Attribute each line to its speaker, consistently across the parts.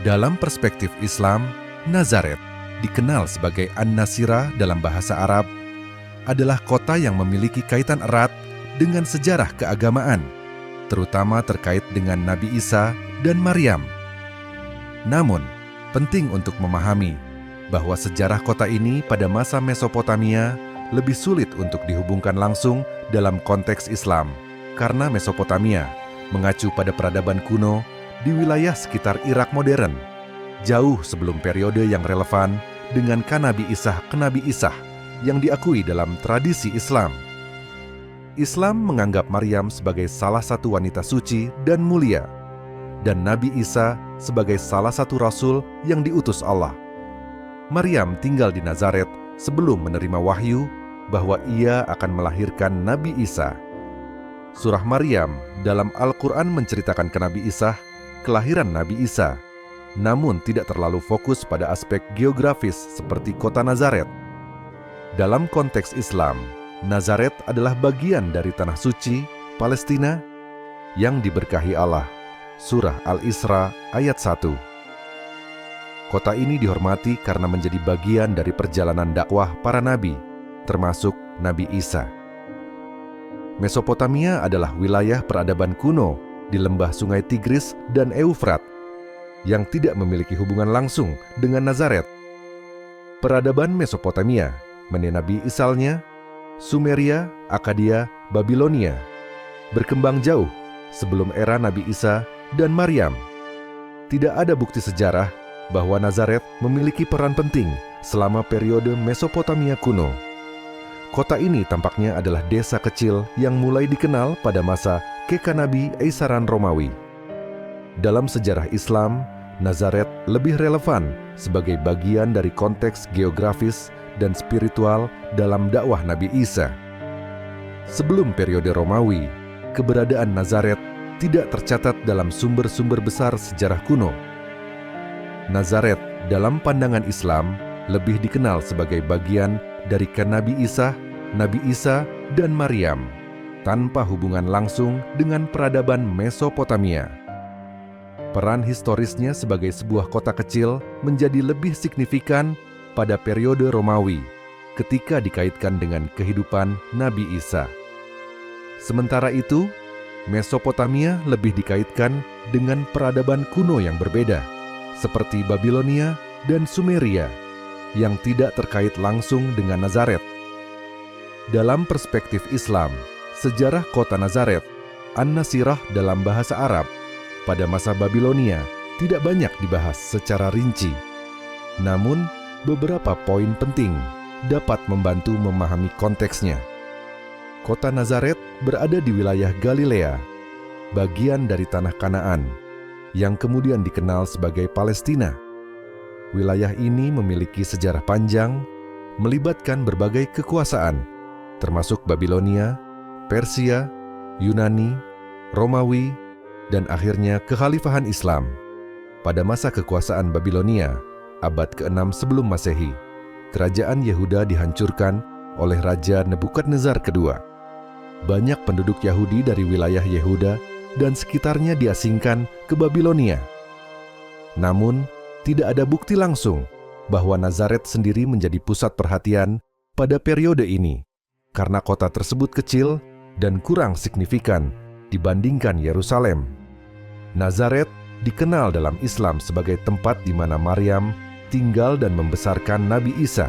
Speaker 1: Dalam perspektif Islam, Nazaret, dikenal sebagai An-Nasirah dalam bahasa Arab, adalah kota yang memiliki kaitan erat dengan sejarah keagamaan, terutama terkait dengan Nabi Isa dan Maryam. Namun, penting untuk memahami bahwa sejarah kota ini pada masa Mesopotamia lebih sulit untuk dihubungkan langsung dalam konteks Islam, karena Mesopotamia mengacu pada peradaban kuno di wilayah sekitar Irak modern, jauh sebelum periode yang relevan dengan Nabi Isa yang diakui dalam tradisi Islam. Islam menganggap Maryam sebagai salah satu wanita suci dan mulia, dan Nabi Isa sebagai salah satu rasul yang diutus Allah. Maryam tinggal di Nazaret sebelum menerima wahyu bahwa ia akan melahirkan Nabi Isa. Surah Maryam dalam Al-Quran menceritakan kelahiran Nabi Isa, namun tidak terlalu fokus pada aspek geografis seperti kota Nazaret. Dalam konteks Islam, Nazaret adalah bagian dari tanah suci, Palestina, yang diberkahi Allah. Surah Al-Isra ayat 1. Kota ini dihormati karena menjadi bagian dari perjalanan dakwah para nabi, termasuk Nabi Isa. Mesopotamia adalah wilayah peradaban kuno di lembah Sungai Tigris dan Eufrat yang tidak memiliki hubungan langsung dengan Nazaret. Peradaban Mesopotamia menenabi Isalnya, Sumeria, Akkadia, Babilonia, berkembang jauh sebelum era Nabi Isa dan Maryam. Tidak ada bukti sejarah bahwa Nazaret memiliki peran penting selama periode Mesopotamia kuno. Kota ini tampaknya adalah desa kecil yang mulai dikenal pada masa Kekanabi Kaisaran Romawi. Dalam sejarah Islam, Nazaret lebih relevan sebagai bagian dari konteks geografis dan spiritual dalam dakwah Nabi Isa. Sebelum periode Romawi, keberadaan Nazaret tidak tercatat dalam sumber-sumber besar sejarah kuno. Nazaret dalam pandangan Islam lebih dikenal sebagai bagian dari Nabi Isa, dan Maryam, tanpa hubungan langsung dengan peradaban Mesopotamia. Peran historisnya sebagai sebuah kota kecil menjadi lebih signifikan pada periode Romawi ketika dikaitkan dengan kehidupan Nabi Isa. Sementara itu, Mesopotamia lebih dikaitkan dengan peradaban kuno yang berbeda, seperti Babilonia dan Sumeria, yang tidak terkait langsung dengan Nazaret. Dalam perspektif Islam, sejarah kota Nazaret, An-Nasirah dalam bahasa Arab, pada masa Babilonia tidak banyak dibahas secara rinci. Namun, beberapa poin penting dapat membantu memahami konteksnya. Kota Nazaret berada di wilayah Galilea, bagian dari tanah Kanaan, yang kemudian dikenal sebagai Palestina. Wilayah ini memiliki sejarah panjang, melibatkan berbagai kekuasaan, termasuk Babilonia, Persia, Yunani, Romawi, dan akhirnya kekhalifahan Islam. Pada masa kekuasaan Babilonia, abad ke-6 sebelum Masehi, kerajaan Yehuda dihancurkan oleh Raja Nebukadnezar II. Banyak penduduk Yahudi dari wilayah Yehuda dan sekitarnya diasingkan ke Babilonia. Namun, tidak ada bukti langsung bahwa Nazaret sendiri menjadi pusat perhatian pada periode ini, karena kota tersebut kecil dan kurang signifikan dibandingkan Yerusalem. Nazaret dikenal dalam Islam sebagai tempat di mana Maryam tinggal dan membesarkan Nabi Isa.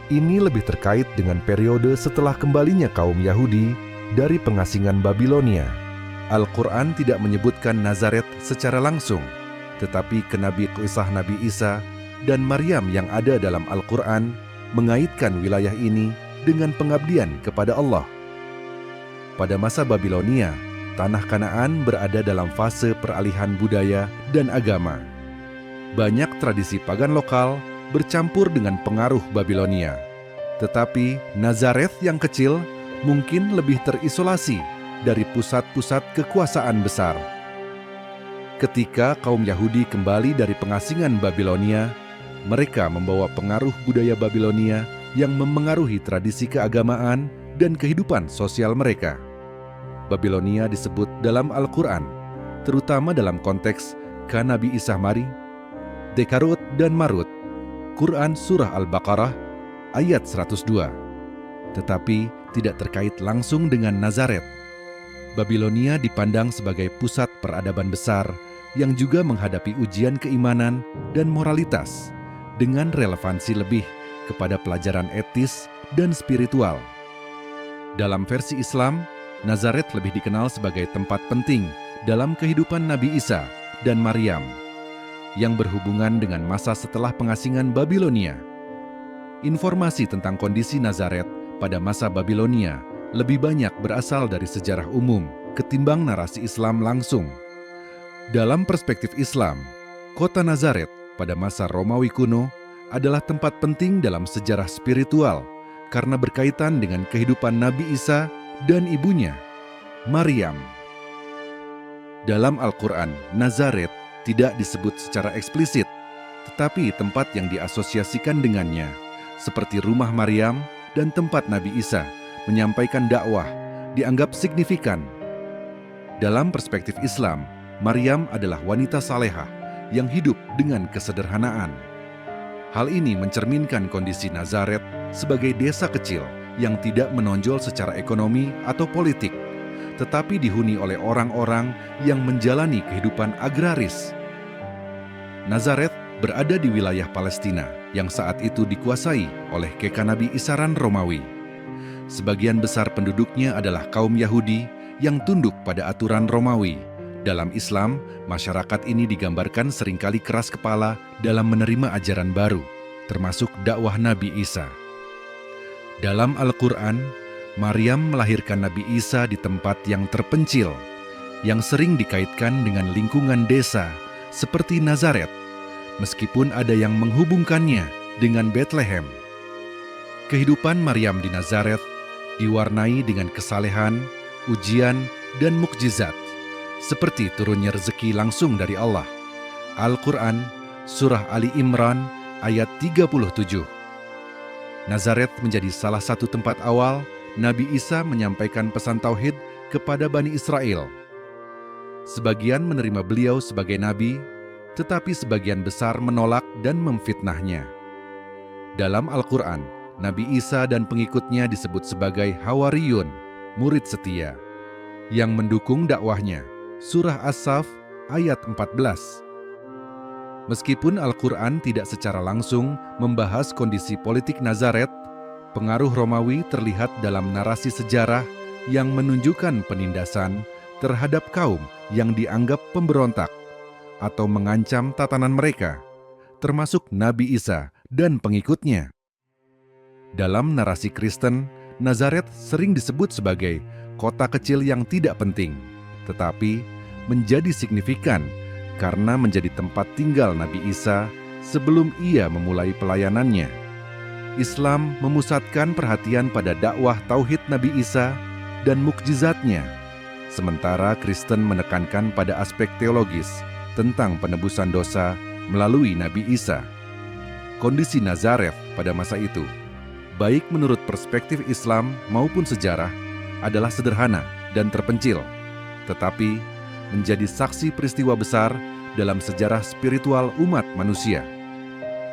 Speaker 1: Ini lebih terkait dengan periode setelah kembalinya kaum Yahudi dari pengasingan Babilonia. Al-Quran tidak menyebutkan Nazaret secara langsung, tetapi kisah Nabi Isa dan Maryam yang ada dalam Al-Quran mengaitkan wilayah ini dengan pengabdian kepada Allah. Pada masa Babilonia, tanah Kanaan berada dalam fase peralihan budaya dan agama. Banyak tradisi pagan lokal bercampur dengan pengaruh Babilonia, tetapi Nazaret yang kecil mungkin lebih terisolasi dari pusat-pusat kekuasaan besar. Ketika kaum Yahudi kembali dari pengasingan Babilonia, mereka membawa pengaruh budaya Babilonia yang memengaruhi tradisi keagamaan dan kehidupan sosial mereka. Babilonia disebut dalam Al-Quran, terutama dalam konteks Nabi Isa Dekarut dan Marut, Quran Surah Al-Baqarah ayat 102, tetapi tidak terkait langsung dengan Nazaret. Babilonia dipandang sebagai pusat peradaban besar yang juga menghadapi ujian keimanan dan moralitas dengan relevansi lebih kepada pelajaran etis dan spiritual. Dalam versi Islam, Nazaret lebih dikenal sebagai tempat penting dalam kehidupan Nabi Isa dan Maryam yang berhubungan dengan masa setelah pengasingan Babilonia. Informasi tentang kondisi Nazaret pada masa Babilonia lebih banyak berasal dari sejarah umum ketimbang narasi Islam langsung. Dalam perspektif Islam, kota Nazaret pada masa Romawi kuno adalah tempat penting dalam sejarah spiritual karena berkaitan dengan kehidupan Nabi Isa dan ibunya, Maryam. Dalam Al-Quran, Nazaret tidak disebut secara eksplisit, tetapi tempat yang diasosiasikan dengannya, seperti rumah Maryam dan tempat Nabi Isa menyampaikan dakwah, dianggap signifikan. Dalam perspektif Islam, Maryam adalah wanita salehah yang hidup dengan kesederhanaan. Hal ini mencerminkan kondisi Nazaret sebagai desa kecil yang tidak menonjol secara ekonomi atau politik, tetapi dihuni oleh orang-orang yang menjalani kehidupan agraris. Nazaret berada di wilayah Palestina yang saat itu dikuasai oleh Kekanabi Isaran Romawi. Sebagian besar penduduknya adalah kaum Yahudi yang tunduk pada aturan Romawi. Dalam Islam, masyarakat ini digambarkan seringkali keras kepala dalam menerima ajaran baru, termasuk dakwah Nabi Isa. Dalam Al-Quran, Maryam melahirkan Nabi Isa di tempat yang terpencil, yang sering dikaitkan dengan lingkungan desa seperti Nazaret, meskipun ada yang menghubungkannya dengan Bethlehem. Kehidupan Maryam di Nazaret diwarnai dengan kesalehan, ujian, dan mukjizat, seperti turunnya rezeki langsung dari Allah. Al-Quran, Surah Ali Imran, ayat 37. Nazaret menjadi salah satu tempat awal Nabi Isa menyampaikan pesan tauhid kepada Bani Israel. Sebagian menerima beliau sebagai nabi, tetapi sebagian besar menolak dan memfitnahnya. Dalam Al-Quran, Nabi Isa dan pengikutnya disebut sebagai Hawariyun, murid setia, yang mendukung dakwahnya. Surah As-Saff ayat 14. Meskipun Al-Quran tidak secara langsung membahas kondisi politik Nazaret, pengaruh Romawi terlihat dalam narasi sejarah yang menunjukkan penindasan terhadap kaum yang dianggap pemberontak atau mengancam tatanan mereka, termasuk Nabi Isa dan pengikutnya. Dalam narasi Kristen, Nazaret sering disebut sebagai kota kecil yang tidak penting, tetapi menjadi signifikan karena menjadi tempat tinggal Nabi Isa sebelum ia memulai pelayanannya. Islam memusatkan perhatian pada dakwah tauhid Nabi Isa dan mukjizatnya, sementara Kristen menekankan pada aspek teologis tentang penebusan dosa melalui Nabi Isa. Kondisi Nazaret pada masa itu, baik menurut perspektif Islam maupun sejarah, adalah sederhana dan terpencil, tetapi menjadi saksi peristiwa besar dalam sejarah spiritual umat manusia.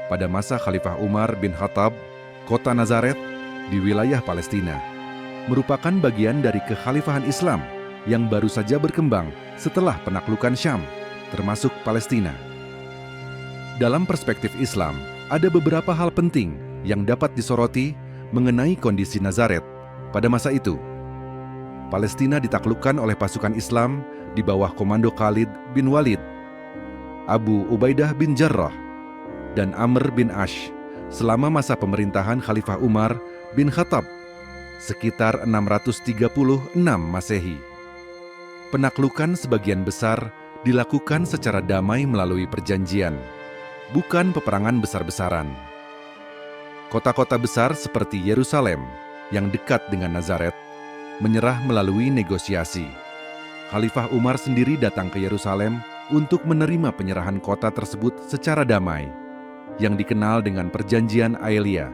Speaker 1: Pada masa Khalifah Umar bin Khattab, kota Nazaret di wilayah Palestina merupakan bagian dari kekhalifahan Islam yang baru saja berkembang setelah penaklukan Syam, termasuk Palestina. Dalam perspektif Islam, ada beberapa hal penting yang dapat disoroti mengenai kondisi Nazaret pada masa itu. Palestina ditaklukkan oleh pasukan Islam di bawah komando Khalid bin Walid, Abu Ubaidah bin Jarrah, dan Amr bin Ash selama masa pemerintahan Khalifah Umar bin Khattab sekitar 636 Masehi. Penaklukan sebagian besar dilakukan secara damai melalui perjanjian, bukan peperangan besar-besaran. Kota-kota besar seperti Yerusalem yang dekat dengan Nazaret menyerah melalui negosiasi. Khalifah Umar sendiri datang ke Yerusalem untuk menerima penyerahan kota tersebut secara damai, yang dikenal dengan Perjanjian Aelia.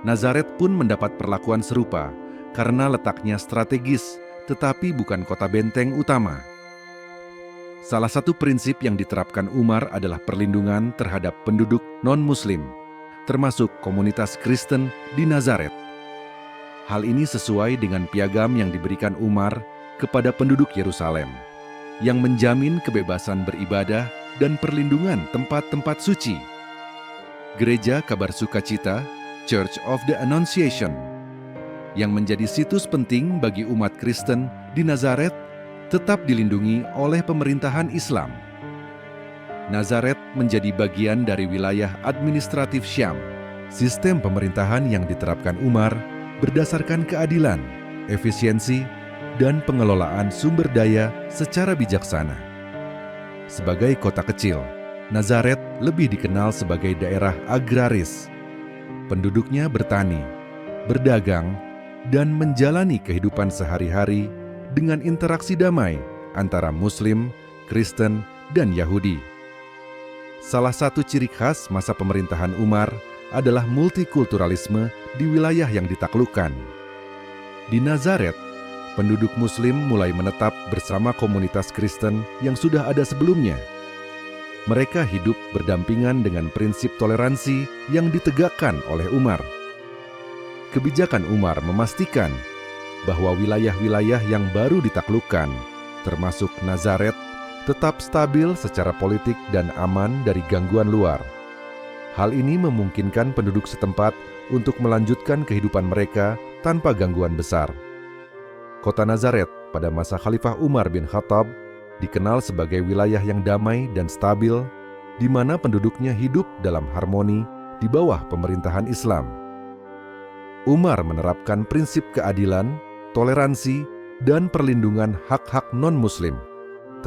Speaker 1: Nazaret pun mendapat perlakuan serupa karena letaknya strategis, tetapi bukan kota benteng utama. Salah satu prinsip yang diterapkan Umar adalah perlindungan terhadap penduduk non-Muslim, termasuk komunitas Kristen di Nazaret. Hal ini sesuai dengan piagam yang diberikan Umar kepada penduduk Yerusalem, yang menjamin kebebasan beribadah dan perlindungan tempat-tempat suci. Gereja Kabar Sukacita, Church of the Annunciation, yang menjadi situs penting bagi umat Kristen di Nazaret, tetap dilindungi oleh pemerintahan Islam. Nazaret menjadi bagian dari wilayah administratif Syam. Sistem pemerintahan yang diterapkan Umar berdasarkan keadilan, efisiensi, dan pengelolaan sumber daya secara bijaksana. Sebagai kota kecil, Nazaret lebih dikenal sebagai daerah agraris. Penduduknya bertani, berdagang, dan menjalani kehidupan sehari-hari dengan interaksi damai antara Muslim, Kristen, dan Yahudi. Salah satu ciri khas masa pemerintahan Umar adalah multikulturalisme di wilayah yang ditaklukkan. Di Nazaret, penduduk Muslim mulai menetap bersama komunitas Kristen yang sudah ada sebelumnya. Mereka hidup berdampingan dengan prinsip toleransi yang ditegakkan oleh Umar. Kebijakan Umar memastikan bahwa wilayah-wilayah yang baru ditaklukkan, termasuk Nazaret, tetap stabil secara politik dan aman dari gangguan luar. Hal ini memungkinkan penduduk setempat untuk melanjutkan kehidupan mereka tanpa gangguan besar. Kota Nazaret pada masa Khalifah Umar bin Khattab dikenal sebagai wilayah yang damai dan stabil, di mana penduduknya hidup dalam harmoni di bawah pemerintahan Islam. Umar menerapkan prinsip keadilan, toleransi, dan perlindungan hak-hak non-Muslim,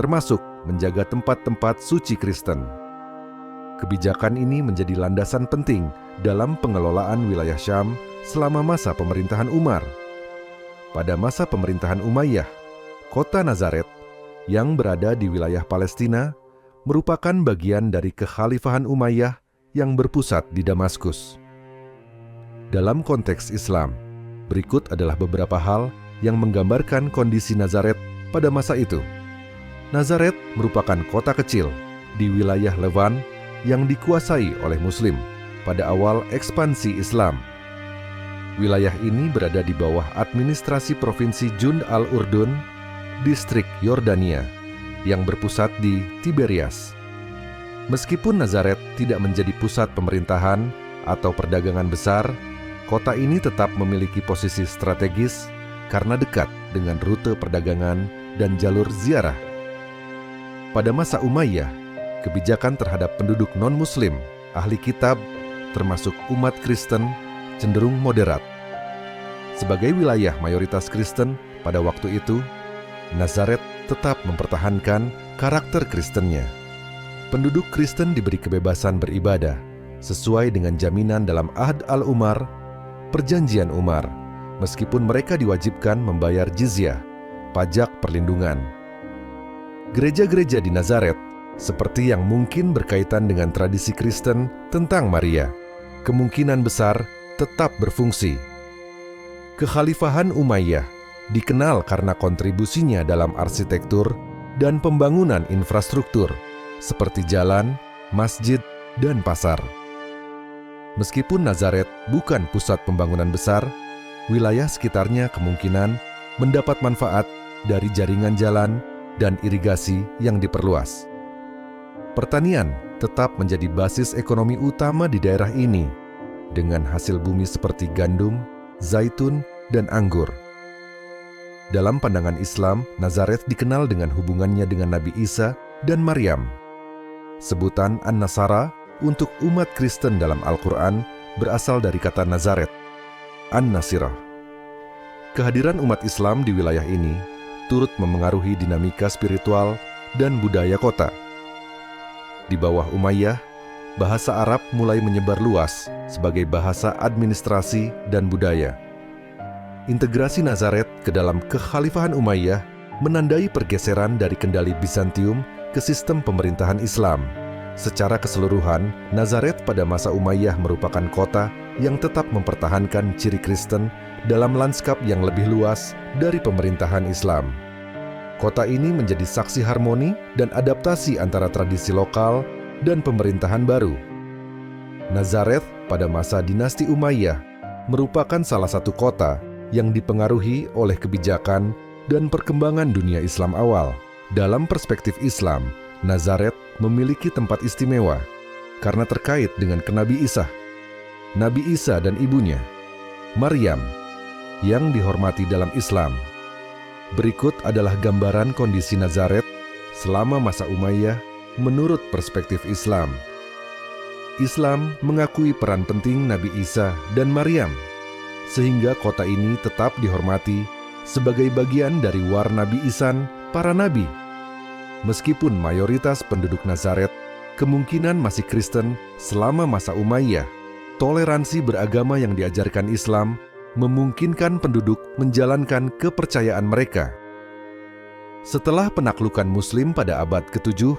Speaker 1: termasuk menjaga tempat-tempat suci Kristen. Kebijakan ini menjadi landasan penting dalam pengelolaan wilayah Syam selama masa pemerintahan Umar. Pada masa pemerintahan Umayyah, kota Nazaret yang berada di wilayah Palestina merupakan bagian dari kekhalifahan Umayyah yang berpusat di Damaskus. Dalam konteks Islam, berikut adalah beberapa hal yang menggambarkan kondisi Nazaret pada masa itu. Nazaret merupakan kota kecil di wilayah Levan yang dikuasai oleh Muslim pada awal ekspansi Islam. Wilayah ini berada di bawah administrasi Provinsi Jund al-Urdun, distrik Yordania, yang berpusat di Tiberias. Meskipun Nazaret tidak menjadi pusat pemerintahan atau perdagangan besar, kota ini tetap memiliki posisi strategis karena dekat dengan rute perdagangan dan jalur ziarah. Pada masa Umayyah, kebijakan terhadap penduduk non-Muslim, ahli kitab, termasuk umat Kristen, cenderung moderat. Sebagai wilayah mayoritas Kristen pada waktu itu, Nazaret tetap mempertahankan karakter Kristennya. Penduduk Kristen diberi kebebasan beribadah sesuai dengan jaminan dalam Ahd al-Umar, Perjanjian Umar, meskipun mereka diwajibkan membayar jizyah, pajak perlindungan. Gereja-gereja di Nazaret, seperti yang mungkin berkaitan dengan tradisi Kristen tentang Maria, kemungkinan besar tetap berfungsi. Kekhalifahan Umayyah dikenal karena kontribusinya dalam arsitektur dan pembangunan infrastruktur, seperti jalan, masjid, dan pasar. Meskipun Nazaret bukan pusat pembangunan besar, wilayah sekitarnya kemungkinan mendapat manfaat dari jaringan jalan dan irigasi yang diperluas. Pertanian tetap menjadi basis ekonomi utama di daerah ini, dengan hasil bumi seperti gandum, zaitun, dan anggur. Dalam pandangan Islam, Nazaret dikenal dengan hubungannya dengan Nabi Isa dan Maryam. Sebutan An-Nasara untuk umat Kristen dalam Al-Quran berasal dari kata Nazaret, An-Nasirah. Kehadiran umat Islam di wilayah ini turut memengaruhi dinamika spiritual dan budaya kota. Di bawah Umayyah, bahasa Arab mulai menyebar luas sebagai bahasa administrasi dan budaya. Integrasi Nazaret ke dalam kekhalifahan Umayyah menandai pergeseran dari kendali Bizantium ke sistem pemerintahan Islam. Secara keseluruhan, Nazaret pada masa Umayyah merupakan kota yang tetap mempertahankan ciri Kristen dalam lanskap yang lebih luas dari pemerintahan Islam. Kota ini menjadi saksi harmoni dan adaptasi antara tradisi lokal dan pemerintahan baru. Nazareth pada masa dinasti Umayyah merupakan salah satu kota yang dipengaruhi oleh kebijakan dan perkembangan dunia Islam awal. Dalam perspektif Islam, Nazareth memiliki tempat istimewa karena terkait dengan Nabi Isa. Nabi Isa dan ibunya, Maryam, yang dihormati dalam Islam. Berikut adalah gambaran kondisi Nazareth selama masa Umayyah menurut perspektif Islam. Islam mengakui peran penting Nabi Isa dan Maryam, sehingga kota ini tetap dihormati sebagai bagian dari warna Nabi Ihsan para nabi. Meskipun mayoritas penduduk Nazareth kemungkinan masih Kristen selama masa Umayyah, toleransi beragama yang diajarkan Islam memungkinkan penduduk menjalankan kepercayaan mereka. Setelah penaklukan Muslim pada abad ke-7,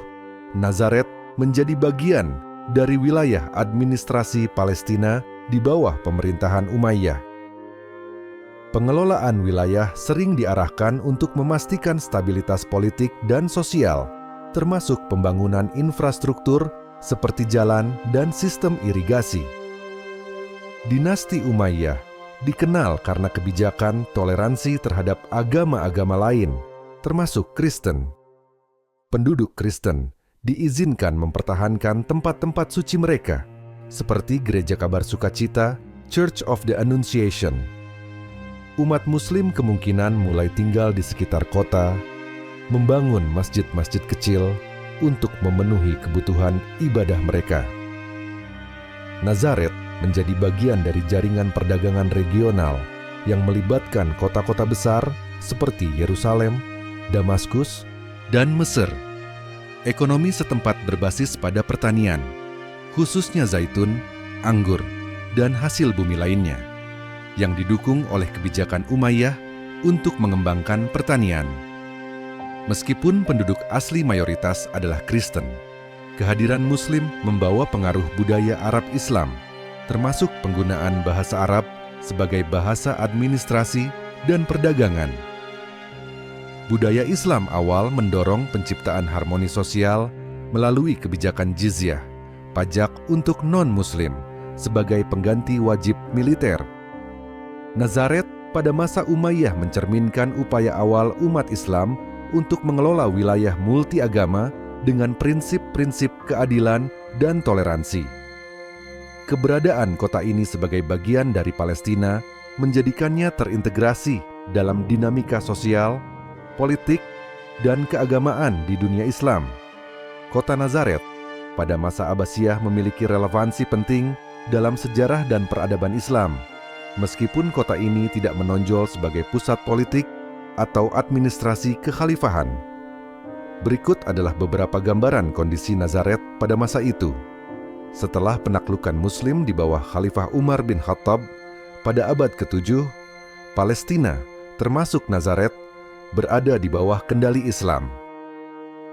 Speaker 1: Nazareth menjadi bagian dari wilayah administrasi Palestina di bawah pemerintahan Umayyah. Pengelolaan wilayah sering diarahkan untuk memastikan stabilitas politik dan sosial, termasuk pembangunan infrastruktur seperti jalan dan sistem irigasi. Dinasti Umayyah dikenal karena kebijakan toleransi terhadap agama-agama lain, termasuk Kristen. Penduduk Kristen diizinkan mempertahankan tempat-tempat suci mereka, seperti Gereja Kabar Sukacita, Church of the Annunciation. Umat Muslim kemungkinan mulai tinggal di sekitar kota, membangun masjid-masjid kecil untuk memenuhi kebutuhan ibadah mereka. Nazareth menjadi bagian dari jaringan perdagangan regional yang melibatkan kota-kota besar seperti Yerusalem, Damaskus, dan Mesir. Ekonomi setempat berbasis pada pertanian, khususnya zaitun, anggur, dan hasil bumi lainnya, yang didukung oleh kebijakan Umayyah untuk mengembangkan pertanian. Meskipun penduduk asli mayoritas adalah Kristen, kehadiran Muslim membawa pengaruh budaya Arab Islam, termasuk penggunaan bahasa Arab sebagai bahasa administrasi dan perdagangan. Budaya Islam awal mendorong penciptaan harmoni sosial melalui kebijakan jizyah, pajak untuk non-Muslim, sebagai pengganti wajib militer. Nazareth pada masa Umayyah mencerminkan upaya awal umat Islam untuk mengelola wilayah multi-agama dengan prinsip-prinsip keadilan dan toleransi. Keberadaan kota ini sebagai bagian dari Palestina menjadikannya terintegrasi dalam dinamika sosial, politik, dan keagamaan di dunia Islam. Kota Nazareth pada masa Abbasiyah memiliki relevansi penting dalam sejarah dan peradaban Islam, meskipun kota ini tidak menonjol sebagai pusat politik atau administrasi kekhalifahan. Berikut adalah beberapa gambaran kondisi Nazareth pada masa itu. Setelah penaklukan Muslim di bawah Khalifah Umar bin Khattab pada abad ke-7, Palestina, termasuk Nazareth, berada di bawah kendali Islam.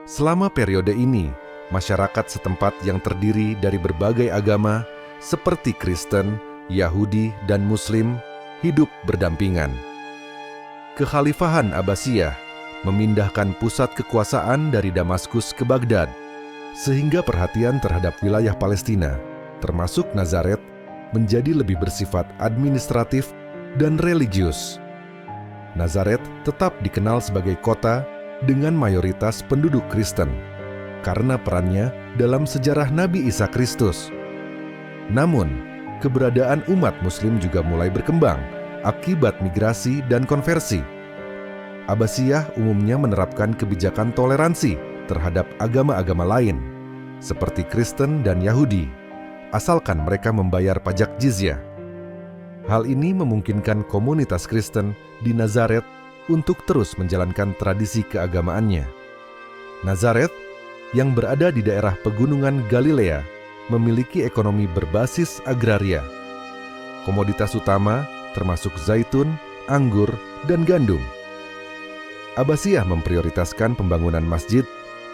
Speaker 1: Selama periode ini, masyarakat setempat yang terdiri dari berbagai agama seperti Kristen, Yahudi, dan Muslim hidup berdampingan. Kekhalifahan Abbasiyah memindahkan pusat kekuasaan dari Damaskus ke Baghdad, sehingga perhatian terhadap wilayah Palestina, termasuk Nazareth, menjadi lebih bersifat administratif dan religius. Nazareth tetap dikenal sebagai kota dengan mayoritas penduduk Kristen, karena perannya dalam sejarah Nabi Isa Kristus. Namun, keberadaan umat Muslim juga mulai berkembang akibat migrasi dan konversi. Abbasiyah umumnya menerapkan kebijakan toleransi terhadap agama-agama lain, seperti Kristen dan Yahudi, asalkan mereka membayar pajak jizyah. Hal ini memungkinkan komunitas Kristen di Nazareth untuk terus menjalankan tradisi keagamaannya. Nazareth, yang berada di daerah pegunungan Galilea, memiliki ekonomi berbasis agraria. Komoditas utama termasuk zaitun, anggur, dan gandum. Abbasiyah memprioritaskan pembangunan masjid,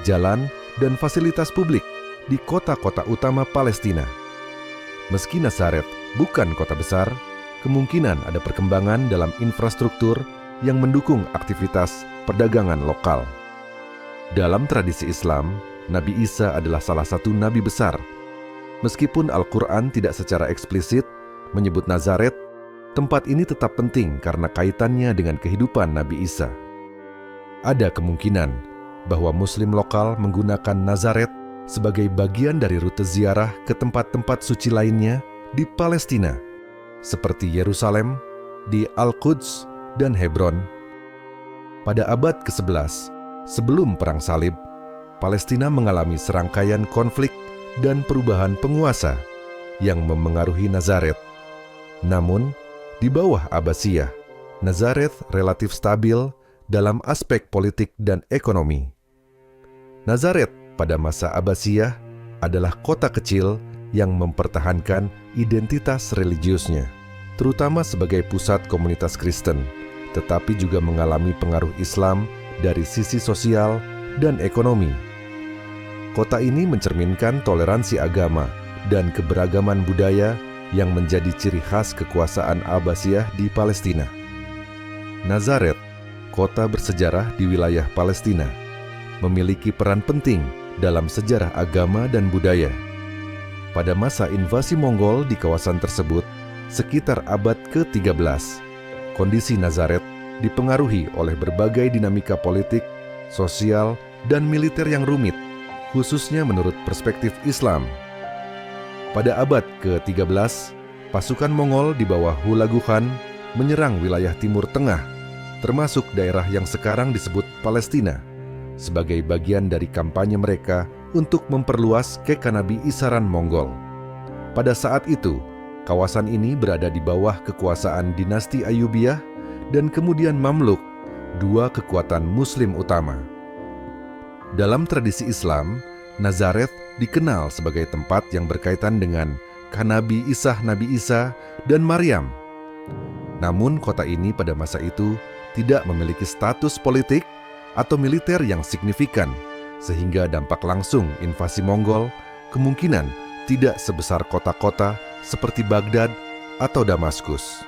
Speaker 1: jalan, dan fasilitas publik di kota-kota utama Palestina. Meski Nazareth bukan kota besar, kemungkinan ada perkembangan dalam infrastruktur yang mendukung aktivitas perdagangan lokal. Dalam tradisi Islam, Nabi Isa adalah salah satu nabi besar. Meskipun Al-Quran tidak secara eksplisit menyebut Nazaret, tempat ini tetap penting karena kaitannya dengan kehidupan Nabi Isa. Ada kemungkinan bahwa Muslim lokal menggunakan Nazaret sebagai bagian dari rute ziarah ke tempat-tempat suci lainnya di Palestina, seperti Yerusalem, di Al-Quds, dan Hebron. Pada abad ke-11, sebelum Perang Salib, Palestina mengalami serangkaian konflik dan perubahan penguasa yang memengaruhi Nazaret. Namun, di bawah Abbasiyah, Nazaret relatif stabil dalam aspek politik dan ekonomi. Nazaret pada masa Abbasiyah adalah kota kecil yang mempertahankan identitas religiusnya, terutama sebagai pusat komunitas Kristen, tetapi juga mengalami pengaruh Islam dari sisi sosial dan ekonomi. Kota ini mencerminkan toleransi agama dan keberagaman budaya yang menjadi ciri khas kekuasaan Abbasiyah di Palestina. Nazaret, kota bersejarah di wilayah Palestina, memiliki peran penting dalam sejarah agama dan budaya. Pada masa invasi Mongol di kawasan tersebut, sekitar abad ke-13, kondisi Nazaret dipengaruhi oleh berbagai dinamika politik, sosial, dan militer yang rumit, khususnya menurut perspektif Islam. Pada abad ke-13, pasukan Mongol di bawah Hulagu Khan menyerang wilayah Timur Tengah, termasuk daerah yang sekarang disebut Palestina, sebagai bagian dari kampanye mereka untuk memperluas kekanabiisaran Mongol. Pada saat itu, kawasan ini berada di bawah kekuasaan dinasti Ayyubiyah dan kemudian Mamluk, dua kekuatan Muslim utama. Dalam tradisi Islam, Nazaret dikenal sebagai tempat yang berkaitan dengan Kanabi Isah Nabi Isa dan Maryam. Namun kota ini pada masa itu tidak memiliki status politik atau militer yang signifikan, sehingga dampak langsung invasi Mongol kemungkinan tidak sebesar kota-kota seperti Baghdad atau Damaskus.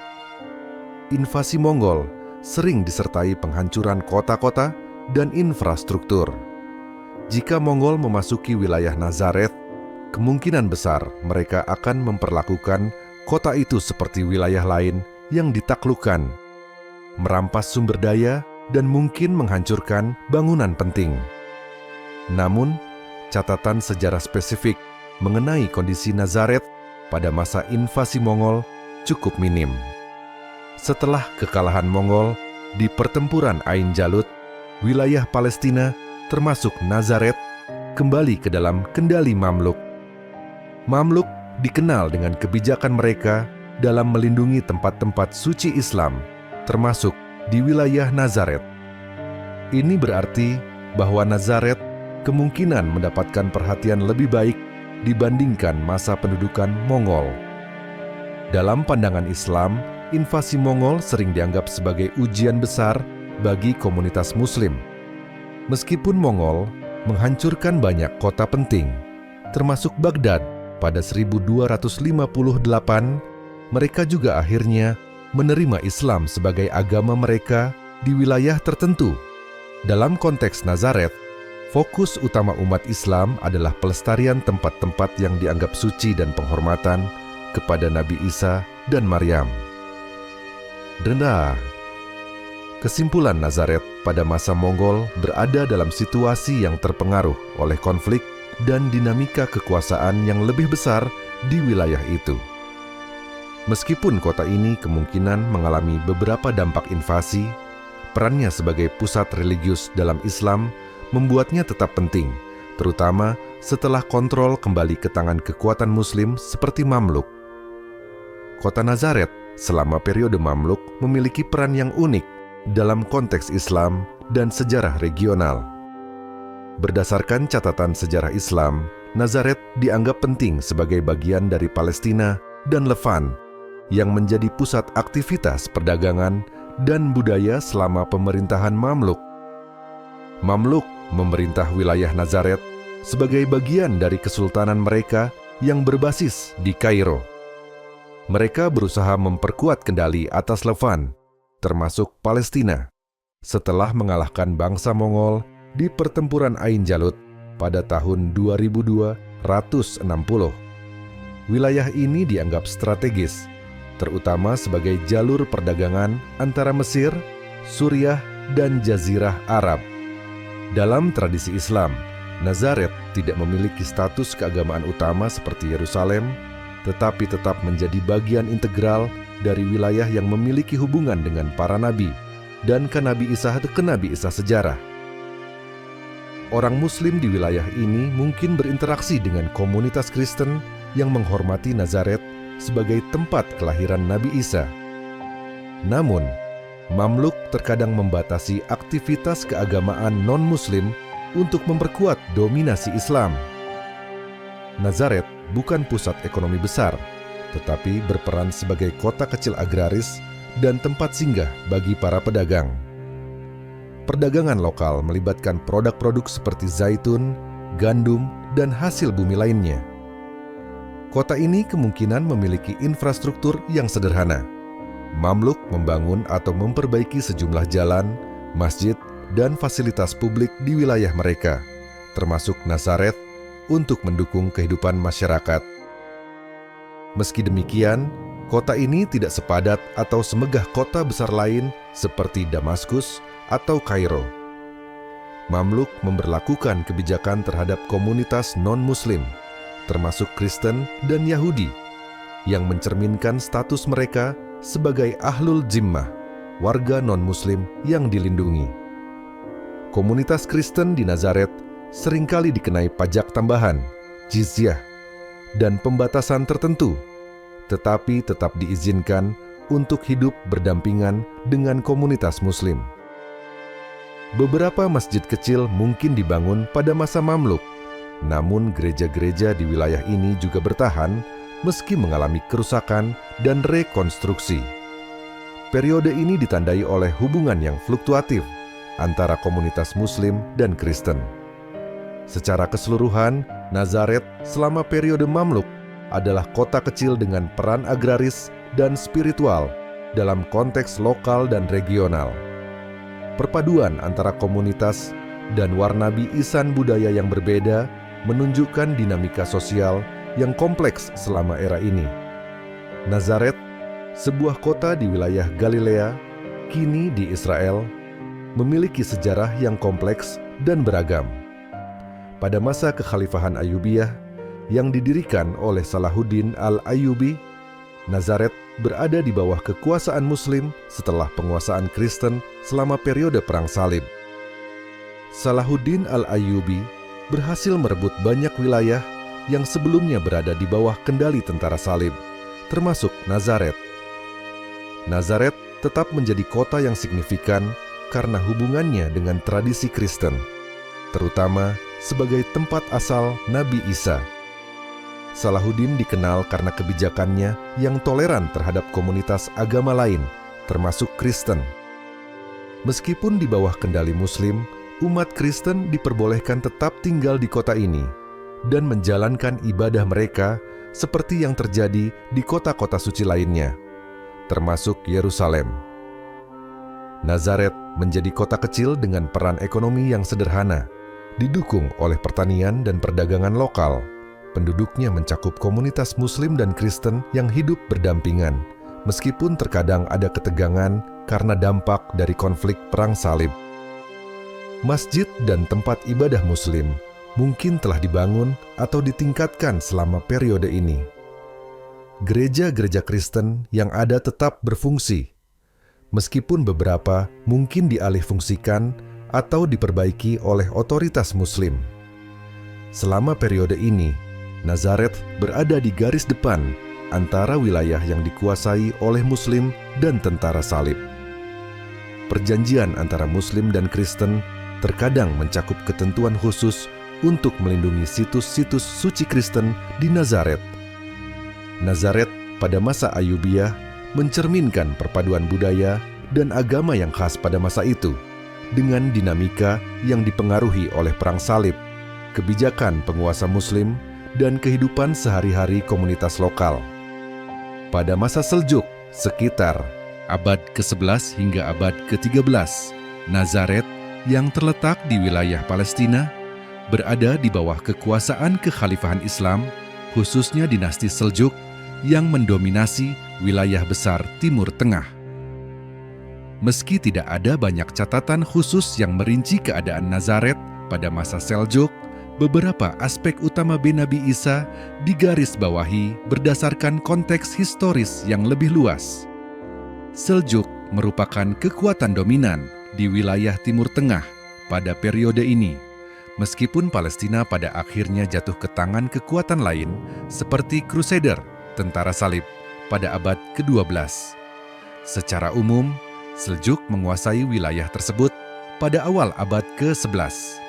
Speaker 1: Invasi Mongol sering disertai penghancuran kota-kota dan infrastruktur. Jika Mongol memasuki wilayah Nazaret, kemungkinan besar mereka akan memperlakukan kota itu seperti wilayah lain yang ditaklukkan, merampas sumber daya, dan mungkin menghancurkan bangunan penting. Namun, catatan sejarah spesifik mengenai kondisi Nazaret pada masa invasi Mongol cukup minim. Setelah kekalahan Mongol di pertempuran Ain Jalut, wilayah Palestina termasuk Nazaret kembali ke dalam kendali Mamluk. Mamluk dikenal dengan kebijakan mereka dalam melindungi tempat-tempat suci Islam, termasuk di wilayah Nazaret. Ini berarti bahwa Nazaret kemungkinan mendapatkan perhatian lebih baik dibandingkan masa pendudukan Mongol. Dalam pandangan Islam, invasi Mongol sering dianggap sebagai ujian besar bagi komunitas Muslim. Meskipun Mongol menghancurkan banyak kota penting, termasuk Baghdad pada 1258, mereka juga akhirnya menerima Islam sebagai agama mereka di wilayah tertentu. Dalam konteks Nazaret, fokus utama umat Islam adalah pelestarian tempat-tempat yang dianggap suci dan penghormatan kepada Nabi Isa dan Maryam. Kesimpulan, Nazaret pada masa Mongol berada dalam situasi yang terpengaruh oleh konflik dan dinamika kekuasaan yang lebih besar di wilayah itu. Meskipun kota ini kemungkinan mengalami beberapa dampak invasi, perannya sebagai pusat religius dalam Islam membuatnya tetap penting, terutama setelah kontrol kembali ke tangan kekuatan Muslim seperti Mamluk. Kota Nazaret selama periode Mamluk memiliki peran yang unik dalam konteks Islam dan sejarah regional. Berdasarkan catatan sejarah Islam, Nazaret dianggap penting sebagai bagian dari Palestina dan Levant yang menjadi pusat aktivitas perdagangan dan budaya selama pemerintahan Mamluk. Mamluk memerintah wilayah Nazaret sebagai bagian dari kesultanan mereka yang berbasis di Kairo. Mereka berusaha memperkuat kendali atas Levant, termasuk Palestina, setelah mengalahkan bangsa Mongol di pertempuran Ain Jalut pada tahun 2260. Wilayah ini dianggap strategis, terutama sebagai jalur perdagangan antara Mesir, Suriah, dan Jazirah Arab. Dalam tradisi Islam, Nazaret tidak memiliki status keagamaan utama seperti Yerusalem, tetapi tetap menjadi bagian integral dari wilayah yang memiliki hubungan dengan para nabi dan ke Nabi Isa sejarah. Orang Muslim di wilayah ini mungkin berinteraksi dengan komunitas Kristen yang menghormati Nazaret sebagai tempat kelahiran Nabi Isa. Namun, Mamluk terkadang membatasi aktivitas keagamaan non-Muslim untuk memperkuat dominasi Islam. Nazaret bukan pusat ekonomi besar, tetapi berperan sebagai kota kecil agraris dan tempat singgah bagi para pedagang. Perdagangan lokal melibatkan produk-produk seperti zaitun, gandum, dan hasil bumi lainnya. Kota ini kemungkinan memiliki infrastruktur yang sederhana. Mamluk membangun atau memperbaiki sejumlah jalan, masjid, dan fasilitas publik di wilayah mereka, termasuk Nazaret, untuk mendukung kehidupan masyarakat. Meski demikian, kota ini tidak sepadat atau semegah kota besar lain seperti Damaskus atau Kairo. Mamluk memberlakukan kebijakan terhadap komunitas non-Muslim, termasuk Kristen dan Yahudi, yang mencerminkan status mereka sebagai ahlul zimmah, warga non-Muslim yang dilindungi. Komunitas Kristen di Nazaret seringkali dikenai pajak tambahan, jizyah, dan pembatasan tertentu, tetapi tetap diizinkan untuk hidup berdampingan dengan komunitas Muslim. Beberapa masjid kecil mungkin dibangun pada masa Mamluk, namun gereja-gereja di wilayah ini juga bertahan meski mengalami kerusakan dan rekonstruksi. Periode ini ditandai oleh hubungan yang fluktuatif antara komunitas Muslim dan Kristen. Secara keseluruhan, Nazaret selama periode Mamluk adalah kota kecil dengan peran agraris dan spiritual dalam konteks lokal dan regional. Perpaduan antara komunitas dan warna biisan budaya yang berbeda menunjukkan dinamika sosial yang kompleks selama era ini. Nazaret, sebuah kota di wilayah Galilea, kini di Israel, memiliki sejarah yang kompleks dan beragam. Pada masa kekhalifahan Ayyubiyah yang didirikan oleh Salahuddin al-Ayyubi, Nazaret berada di bawah kekuasaan Muslim setelah penguasaan Kristen selama periode Perang Salib. Salahuddin al-Ayyubi berhasil merebut banyak wilayah yang sebelumnya berada di bawah kendali tentara Salib, termasuk Nazaret. Nazaret tetap menjadi kota yang signifikan karena hubungannya dengan tradisi Kristen, terutama sebagai tempat asal Nabi Isa. Salahuddin dikenal karena kebijakannya yang toleran terhadap komunitas agama lain, termasuk Kristen. Meskipun di bawah kendali Muslim, umat Kristen diperbolehkan tetap tinggal di kota ini dan menjalankan ibadah mereka seperti yang terjadi di kota-kota suci lainnya, termasuk Yerusalem. Nazaret menjadi kota kecil dengan peran ekonomi yang sederhana, didukung oleh pertanian dan perdagangan lokal. Penduduknya mencakup komunitas Muslim dan Kristen yang hidup berdampingan, meskipun terkadang ada ketegangan karena dampak dari konflik Perang Salib. Masjid dan tempat ibadah Muslim mungkin telah dibangun atau ditingkatkan selama periode ini. Gereja-gereja Kristen yang ada tetap berfungsi, meskipun beberapa mungkin dialihfungsikan atau diperbaiki oleh otoritas Muslim. Selama periode ini, Nazaret berada di garis depan antara wilayah yang dikuasai oleh Muslim dan tentara Salib. Perjanjian antara Muslim dan Kristen terkadang mencakup ketentuan khusus untuk melindungi situs-situs suci Kristen di Nazaret. Nazaret pada masa Ayyubiyah mencerminkan perpaduan budaya dan agama yang khas pada masa itu, dengan dinamika yang dipengaruhi oleh Perang Salib, kebijakan penguasa Muslim, dan kehidupan sehari-hari komunitas lokal. Pada masa Seljuk, sekitar abad ke-11 hingga abad ke-13, Nazaret yang terletak di wilayah Palestina berada di bawah kekuasaan kekhalifahan Islam, khususnya dinasti Seljuk yang mendominasi wilayah besar Timur Tengah. Meski tidak ada banyak catatan khusus yang merinci keadaan Nazaret pada masa Seljuk, beberapa aspek utama Nabi Isa digarisbawahi berdasarkan konteks historis yang lebih luas. Seljuk merupakan kekuatan dominan di wilayah Timur Tengah pada periode ini, meskipun Palestina pada akhirnya jatuh ke tangan kekuatan lain seperti Crusader, tentara salib, pada abad ke-12. Secara umum, Seljuk menguasai wilayah tersebut pada awal abad ke-11.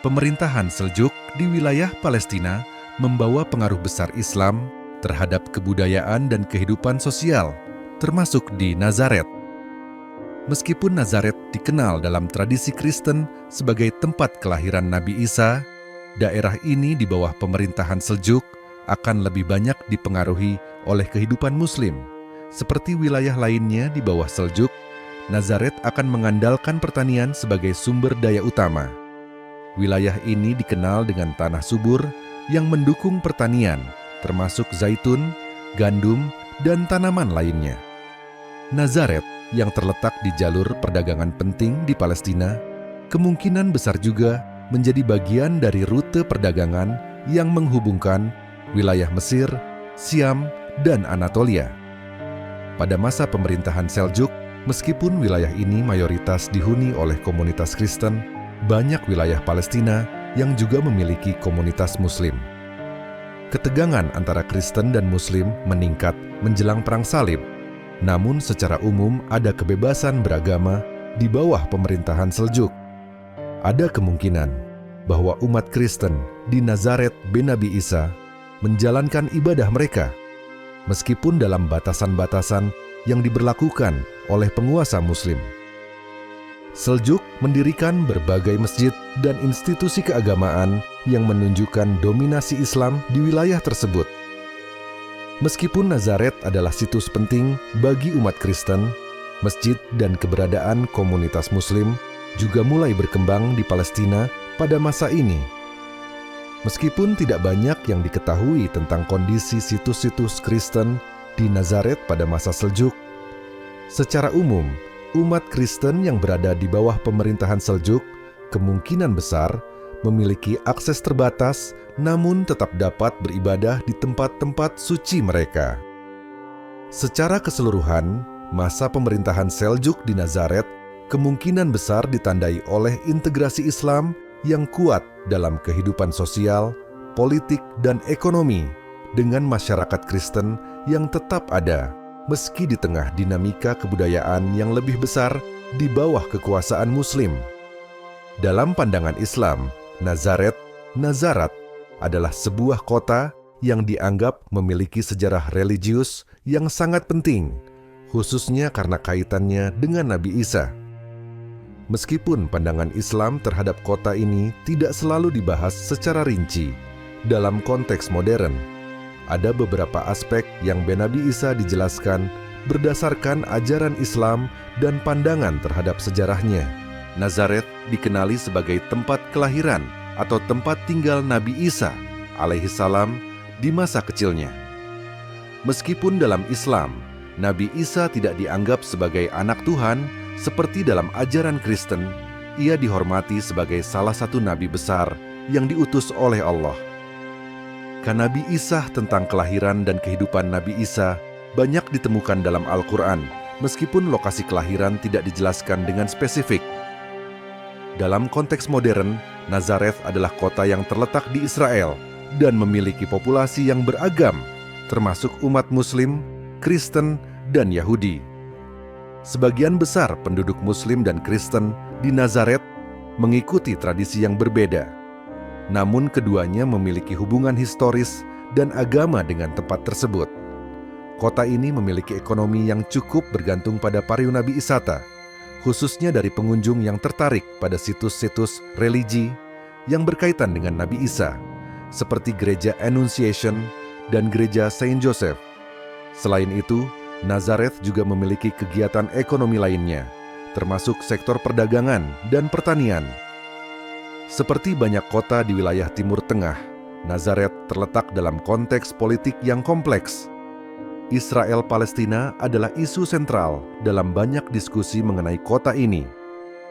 Speaker 1: Pemerintahan Seljuk di wilayah Palestina membawa pengaruh besar Islam terhadap kebudayaan dan kehidupan sosial, termasuk di Nazaret. Meskipun Nazaret dikenal dalam tradisi Kristen sebagai tempat kelahiran Nabi Isa, daerah ini di bawah pemerintahan Seljuk akan lebih banyak dipengaruhi oleh kehidupan Muslim. Seperti wilayah lainnya di bawah Seljuk, Nazaret akan mengandalkan pertanian sebagai sumber daya utama. Wilayah ini dikenal dengan tanah subur yang mendukung pertanian, termasuk zaitun, gandum, dan tanaman lainnya. Nazaret yang terletak di jalur perdagangan penting di Palestina, kemungkinan besar juga menjadi bagian dari rute perdagangan yang menghubungkan wilayah Mesir, Syam, dan Anatolia. Pada masa pemerintahan Seljuk, meskipun wilayah ini mayoritas dihuni oleh komunitas Kristen, banyak wilayah Palestina yang juga memiliki komunitas Muslim. Ketegangan antara Kristen dan Muslim meningkat menjelang Perang Salib. Namun secara umum ada kebebasan beragama di bawah pemerintahan Seljuk. Ada kemungkinan bahwa umat Kristen di Nazaret Nabi Isa menjalankan ibadah mereka, meskipun dalam batasan-batasan yang diberlakukan oleh penguasa Muslim. Seljuk mendirikan berbagai masjid dan institusi keagamaan yang menunjukkan dominasi Islam di wilayah tersebut. Meskipun Nazaret adalah situs penting bagi umat Kristen, masjid dan keberadaan komunitas Muslim juga mulai berkembang di Palestina pada masa ini. Meskipun tidak banyak yang diketahui tentang kondisi situs-situs Kristen di Nazaret pada masa Seljuk, secara umum, umat Kristen yang berada di bawah pemerintahan Seljuk kemungkinan besar memiliki akses terbatas, namun tetap dapat beribadah di tempat-tempat suci mereka. Secara keseluruhan, masa pemerintahan Seljuk di Nazaret kemungkinan besar ditandai oleh integrasi Islam yang kuat dalam kehidupan sosial, politik, dan ekonomi dengan masyarakat Kristen yang tetap ada, meski di tengah dinamika kebudayaan yang lebih besar di bawah kekuasaan Muslim. Dalam pandangan Islam, Nazarat adalah sebuah kota yang dianggap memiliki sejarah religius yang sangat penting, khususnya karena kaitannya dengan Nabi Isa. Meskipun pandangan Islam terhadap kota ini tidak selalu dibahas secara rinci, dalam konteks modern, ada beberapa aspek yang Nabi Isa dijelaskan berdasarkan ajaran Islam dan pandangan terhadap sejarahnya. Nazaret dikenali sebagai tempat kelahiran atau tempat tinggal Nabi Isa alaihissalam di masa kecilnya. Meskipun dalam Islam, Nabi Isa tidak dianggap sebagai anak Tuhan seperti dalam ajaran Kristen, ia dihormati sebagai salah satu nabi besar yang diutus oleh Allah. Nabi Isa tentang kelahiran dan kehidupan Nabi Isa banyak ditemukan dalam Al-Quran, meskipun lokasi kelahiran tidak dijelaskan dengan spesifik. Dalam konteks modern, Nazaret adalah kota yang terletak di Israel dan memiliki populasi yang beragam, termasuk umat Muslim, Kristen, dan Yahudi. Sebagian besar penduduk Muslim dan Kristen di Nazaret mengikuti tradisi yang berbeda. Namun keduanya memiliki hubungan historis dan agama dengan tempat tersebut. Kota ini memiliki ekonomi yang cukup bergantung pada pariwisata wisata, khususnya dari pengunjung yang tertarik pada situs-situs religi yang berkaitan dengan Nabi Isa, seperti Gereja Annunciation dan Gereja Saint Joseph. Selain itu, Nazareth juga memiliki kegiatan ekonomi lainnya, termasuk sektor perdagangan dan pertanian. Seperti banyak kota di wilayah Timur Tengah, Nazareth terletak dalam konteks politik yang kompleks. Israel-Palestina adalah isu sentral dalam banyak diskusi mengenai kota ini,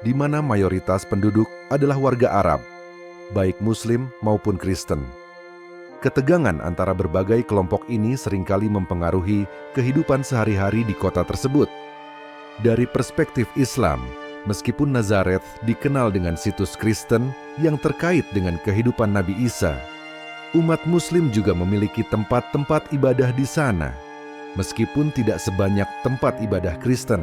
Speaker 1: di mana mayoritas penduduk adalah warga Arab, baik Muslim maupun Kristen. Ketegangan antara berbagai kelompok ini seringkali mempengaruhi kehidupan sehari-hari di kota tersebut. Dari perspektif Islam, meskipun Nazareth dikenal dengan situs Kristen yang terkait dengan kehidupan Nabi Isa, umat Muslim juga memiliki tempat-tempat ibadah di sana, meskipun tidak sebanyak tempat ibadah Kristen.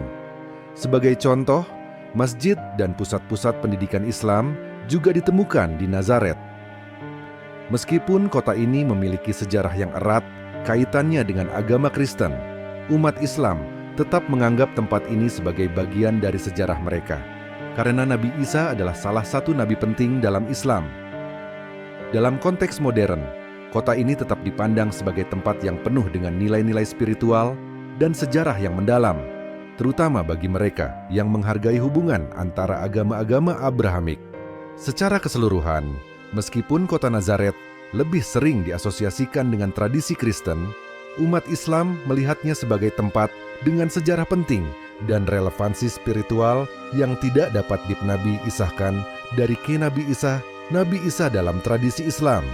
Speaker 1: Sebagai contoh, masjid dan pusat-pusat pendidikan Islam juga ditemukan di Nazareth. Meskipun kota ini memiliki sejarah yang erat kaitannya dengan agama Kristen, umat Islam tetap menganggap tempat ini sebagai bagian dari sejarah mereka, karena Nabi Isa adalah salah satu nabi penting dalam Islam. Dalam konteks modern, kota ini tetap dipandang sebagai tempat yang penuh dengan nilai-nilai spiritual dan sejarah yang mendalam, terutama bagi mereka yang menghargai hubungan antara agama-agama Abrahamik. Secara keseluruhan, meskipun kota Nazareth lebih sering diasosiasikan dengan tradisi Kristen, umat Islam melihatnya sebagai tempat dengan sejarah penting dan relevansi spiritual yang tidak dapat dipenabi-isahkan dari Nabi Isa dalam tradisi Islam.